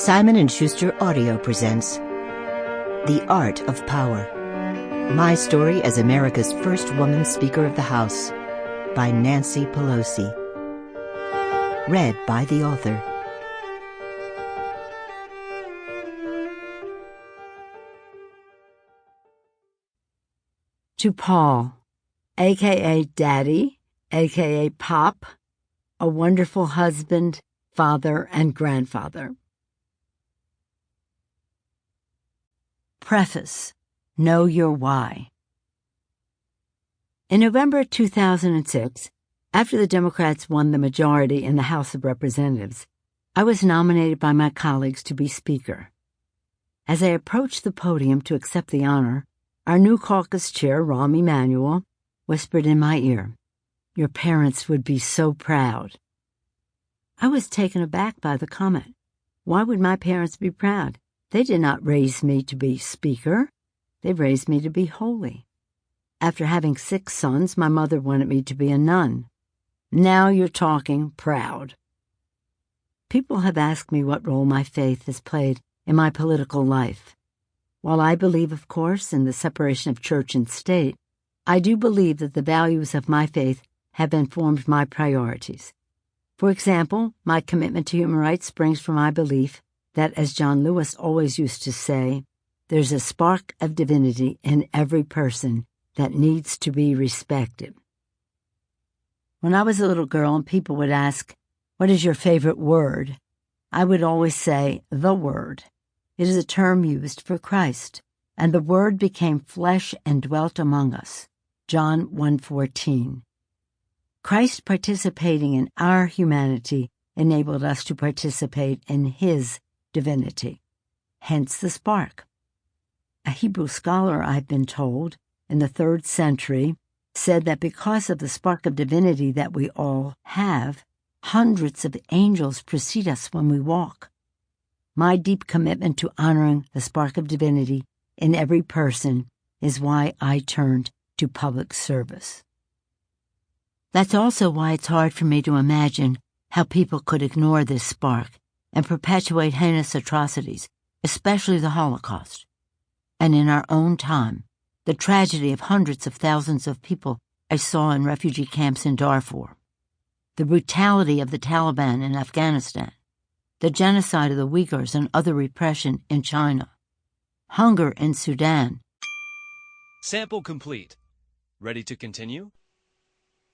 Simon & Schuster Audio presents The Art of Power. My Story as America's First Woman Speaker of the House by Nancy Pelosi. Read by the author. To Paul, a.k.a. Daddy, a.k.a. Pop, a wonderful husband, father, and grandfather. Preface. Know Your Why. In November 2006, after the Democrats won the majority in the House of Representatives, I was nominated by my colleagues to be Speaker. As I approached the podium to accept the honor, our new caucus chair, Rahm Emanuel, whispered in my ear, "Your parents would be so proud." I was taken aback by the comment. Why would my parents be proud? They did not raise me to be Speaker. They raised me to be holy. After having 6 sons, my mother wanted me to be a nun. Now you're talking proud. People have asked me what role my faith has played in my political life. While I believe, of course, in the separation of church and state, I do believe that the values of my faith have informed my priorities. For example, my commitment to human rights springs from my belief that, as John Lewis always used to say, there's a spark of divinity in every person that needs to be respected. When I was a little girl and people would ask, "What is your favorite word?" I would always say, "the Word." It is a term used for Christ, and the Word became flesh and dwelt among us. John 1:14. Christ participating in our humanity enabled us to participate in His divinity, hence the spark. A Hebrew scholar, I've been told, in the 3rd century, said that because of the spark of divinity that we all have, hundreds of angels precede us when we walk. My deep commitment to honoring the spark of divinity in every person is why I turned to public service. That's also why it's hard for me to imagine how people could ignore this spark and perpetuate heinous atrocities, especially the Holocaust. And in our own time, the tragedy of hundreds of thousands of people I saw in refugee camps in Darfur, the brutality of the Taliban in Afghanistan, the genocide of the Uyghurs and other repression in China, hunger in Sudan. Sample complete. Ready to continue?